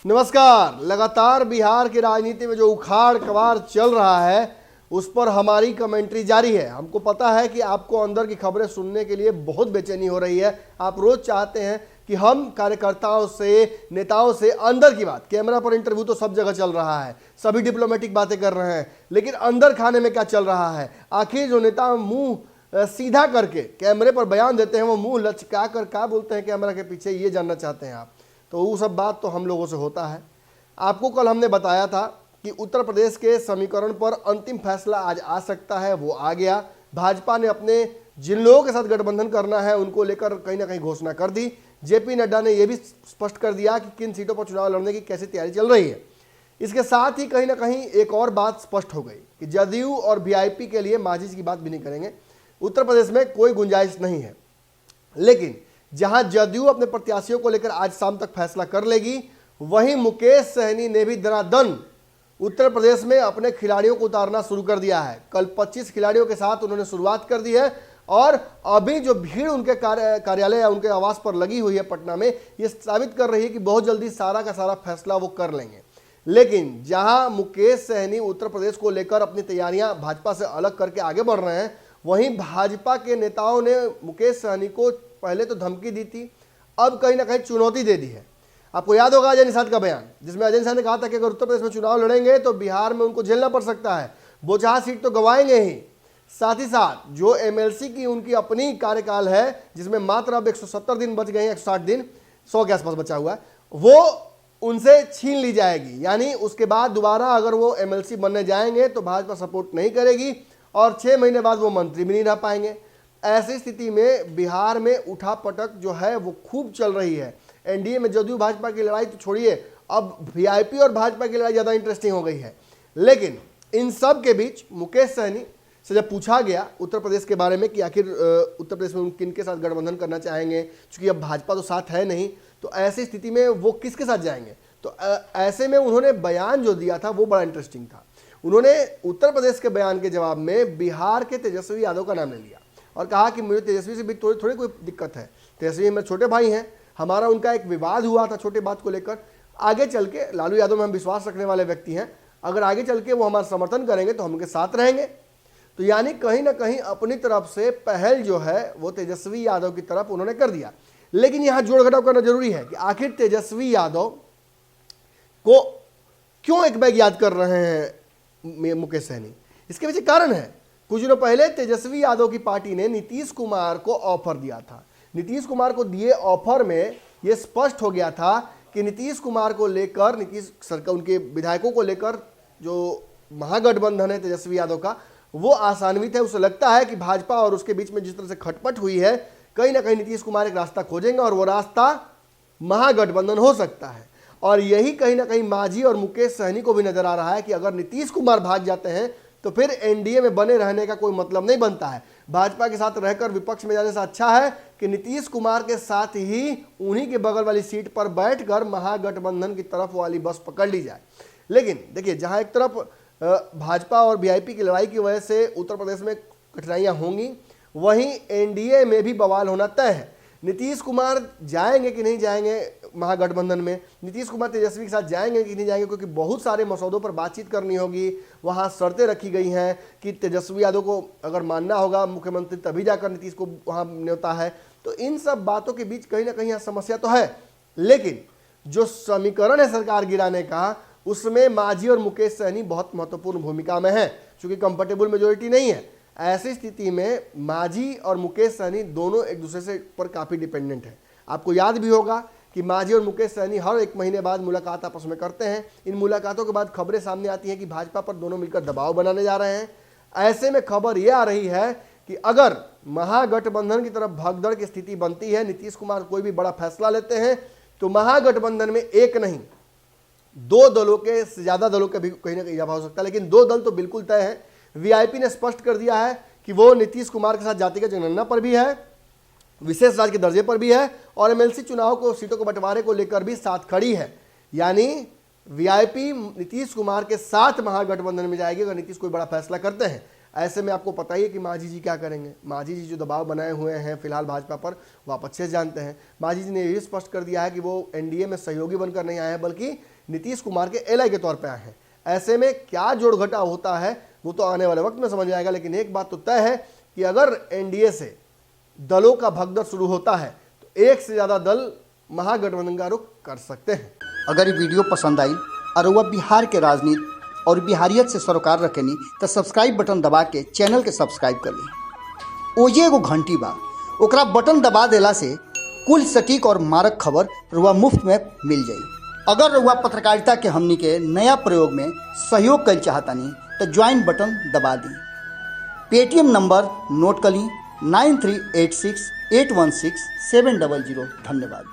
नमस्कार। लगातार बिहार की राजनीति में जो उखाड़ कवाड़ चल रहा है उस पर हमारी कमेंट्री जारी है। हमको पता है कि आपको अंदर की खबरें सुनने के लिए बहुत बेचैनी हो रही है। आप रोज चाहते हैं कि हम कार्यकर्ताओं से, नेताओं से अंदर की बात, कैमरा पर इंटरव्यू तो सब जगह चल रहा है, सभी डिप्लोमेटिक बातें कर रहे हैं, लेकिन अंदर खाने में क्या चल रहा है, आखिर जो नेता मुंह सीधा करके कैमरे पर बयान देते हैं वो मुंह लचका कर क्या बोलते हैं कैमरा के पीछे, ये जानना चाहते हैं आप। तो वो सब बात तो हम लोगों से होता है। आपको कल हमने बताया था कि उत्तर प्रदेश के समीकरण पर अंतिम फैसला आज आ सकता है, वो आ गया। भाजपा ने अपने जिन लोगों के साथ गठबंधन करना है उनको लेकर कहीं ना कहीं घोषणा कर दी। जेपी नड्डा ने यह भी स्पष्ट कर दिया कि किन सीटों पर चुनाव लड़ने की कैसी तैयारी चल रही है। इसके साथ ही कहीं ना कहीं एक और बात स्पष्ट हो गई कि जदयू और वीआईपी के लिए मांझी जी की बात भी नहीं करेंगे, उत्तर प्रदेश में कोई गुंजाइश नहीं है। लेकिन जहां जदयू अपने प्रत्याशियों को लेकर आज शाम तक फैसला कर लेगी, वहीं मुकेश सहनी ने भी दनादन उत्तर प्रदेश में अपने खिलाड़ियों को उतारना शुरू कर दिया है। कल 25 खिलाड़ियों के साथ उन्होंने शुरुआत कर दी है और अभी जो भीड़ उनके कार्यालय या उनके आवास पर लगी हुई है पटना में, ये साबित कर रही है कि बहुत जल्दी सारा का सारा फैसला वो कर लेंगे। लेकिन जहां मुकेश सहनी उत्तर प्रदेश को लेकर अपनी तैयारियां भाजपा से अलग करके आगे बढ़ रहे हैं, वहीं भाजपा के नेताओं ने मुकेश सहनी को पहले तो धमकी दी थी, अब कहीं ना कहीं चुनौती दे दी है। आपको याद होगा अजय निषाद का बयान, जिसमें अजय निषाद ने कहा था कि अगर उत्तर प्रदेश में चुनाव लड़ेंगे तो बिहार में उनको झेलना पड़ सकता है, बोचहा सीट तो गंवाएंगे ही। साथ ही साथ जो एमएलसी की उनकी अपनी कार्यकाल है, जिसमें मात्र अब 170 दिन बच गए हैं, 160 दिन, 100 के आसपास बचा हुआ है, वो उनसे छीन ली जाएगी। यानी उसके बाद दोबारा अगर वो एमएलसी बनने जाएंगे तो भाजपा सपोर्ट नहीं करेगी और 6 महीने बाद वो मंत्री भी नहीं रह पाएंगे। ऐसी स्थिति में बिहार में उठापटक जो है वो खूब चल रही है। एनडीए में जदयू भाजपा की लड़ाई तो छोड़िए, अब वीआईपी और भाजपा की लड़ाई ज़्यादा इंटरेस्टिंग हो गई है। लेकिन इन सब के बीच मुकेश सहनी से जब पूछा गया उत्तर प्रदेश के बारे में कि आखिर उत्तर प्रदेश में किन के साथ गठबंधन करना चाहेंगे, क्योंकि अब भाजपा तो साथ है नहीं, तो ऐसी स्थिति में वो किसके साथ जाएंगे, तो ऐसे में उन्होंने बयान जो दिया था वो बड़ा इंटरेस्टिंग था। उन्होंने उत्तर प्रदेश के बयान के जवाब में बिहार के तेजस्वी यादव का नाम ले लिया और कहा कि मुझे तेजस्वी से भी थोड़ी कोई दिक्कत है, तेजस्वी मेरे छोटे भाई हैं, हमारा उनका एक विवाद हुआ था छोटे बात को लेकर, आगे चल के लालू यादव में हम विश्वास रखने वाले व्यक्ति हैं, अगर आगे चल के वो हमारा समर्थन करेंगे तो हम उनके साथ रहेंगे। तो यानी कहीं ना कहीं अपनी तरफ से पहल जो है वो तेजस्वी यादव की तरफ उन्होंने कर दिया। लेकिन यहाँ जोड़ घटाव करना जरूरी है कि आखिर तेजस्वी यादव को क्यों एक बैग याद कर रहे हैं मुकेश सहनी, इसके पीछे कारण है। कुछ दिनों पहले तेजस्वी यादव की पार्टी ने नीतीश कुमार को ऑफर दिया था। नीतीश कुमार को दिए ऑफर में यह स्पष्ट हो गया था कि नीतीश कुमार को लेकर, नीतीश सरकार, उनके विधायकों को लेकर जो महागठबंधन है तेजस्वी यादव का, वो आसान्वित है। उसे लगता है कि भाजपा और उसके बीच में जिस तरह से खटपट हुई है, कहीं ना कहीं नीतीश कुमार एक रास्ता खोजेंगे और वो रास्ता महागठबंधन हो सकता है। और यही कहीं ना कहीं मांझी और मुकेश सहनी को भी नजर आ रहा है कि अगर नीतीश कुमार भाग जाते हैं तो फिर एनडीए में बने रहने का कोई मतलब नहीं बनता है। भाजपा के साथ रहकर विपक्ष में जाने से अच्छा है कि नीतीश कुमार के साथ ही उन्हीं के बगल वाली सीट पर बैठकर महागठबंधन की तरफ वाली बस पकड़ ली जाए। लेकिन देखिए, जहां एक तरफ भाजपा और वीआईपी की लड़ाई की वजह से उत्तर प्रदेश में कठिनाइयां होंगी, वहीं एनडीए में भी बवाल होना तय है। नीतीश कुमार जाएंगे कि नहीं जाएंगे महागठबंधन में, नीतीश कुमार तेजस्वी के साथ जाएंगे कि नहीं जाएंगे, क्योंकि बहुत सारे मसौदों पर बातचीत करनी होगी। वहाँ शर्तें रखी गई हैं कि तेजस्वी यादव को अगर मानना होगा मुख्यमंत्री तभी जाकर नीतीश को वहाँ न्योता है। तो इन सब बातों के बीच कहीं ना कहीं यहाँ समस्या तो है। लेकिन जो समीकरण है सरकार गिराने का, उसमें मांझी और मुकेश सहनी बहुत महत्वपूर्ण भूमिका में है, क्योंकि कंफर्टेबल मेजोरिटी नहीं है। ऐसी स्थिति में मांझी और मुकेश सहनी दोनों एक दूसरे से पर काफ़ी डिपेंडेंट है। आपको याद भी होगा कि मांझी और मुकेश सहनी हर 1 महीने बाद मुलाकात आपस में करते हैं। इन मुलाकातों के बाद खबरें सामने आती हैं कि भाजपा पर दोनों मिलकर दबाव बनाने जा रहे हैं। ऐसे में खबर यह आ रही है कि अगर महागठबंधन की तरफ भगदड़ की स्थिति बनती है, नीतीश कुमार कोई भी बड़ा फैसला लेते हैं, तो महागठबंधन में एक नहीं 2 दलों के, ज्यादा दलों का भी कहीं ना कहीं इजाफा हो सकता है। लेकिन 2 दल तो बिल्कुल तय है। वीआईपी ने स्पष्ट कर दिया है कि वो नीतीश कुमार के साथ जातिगत जनगणना पर भी है, विशेष राज्य के दर्जे पर भी है, और एमएलसी चुनाव को, सीटों को बंटवारे को लेकर भी साथ खड़ी है। यानी वीआईपी नीतीश कुमार के साथ महागठबंधन में जाएगी अगर नीतीश कोई बड़ा फैसला करते हैं। ऐसे में आपको पता ही है कि मांझी जी क्या करेंगे। मांझी जी जो दबाव बनाए हुए हैं फिलहाल भाजपा पर, वो आप अच्छे से जानते हैं। मांझी जी ने यही स्पष्ट कर दिया है कि वो एनडीए में सहयोगी बनकर नहीं आए हैं, बल्कि नीतीश कुमार के एलआई के तौर पे आए हैं। ऐसे में क्या जोड़ घटा होता है वो तो आने वाले वक्त में समझ में आएगा, लेकिन एक बात तो तय है कि अगर एनडीए से दलों का भगदड़ शुरू होता है तो एक से ज्यादा दल महागठबंधन का रुख कर सकते हैं। अगर ये वीडियो पसंद आई और वह बिहार के राजनीति और बिहारियत से सरोकार रखेनी तो सब्सक्राइब बटन दबा के चैनल के सब्सक्राइब कर ली। ओजे एगो घंटी बा, ओकरा बटन दबा देला से कुल सटीक और मारक खबर रुआ मुफ्त में मिल जाई। अगर रुआ पत्रकारिता के हमनी के नया प्रयोग में सहयोग कर चाहतानी तो ज्वाइन बटन दबा दी। पेटीएम नंबर नोट कर ली 9386816700। धन्यवाद।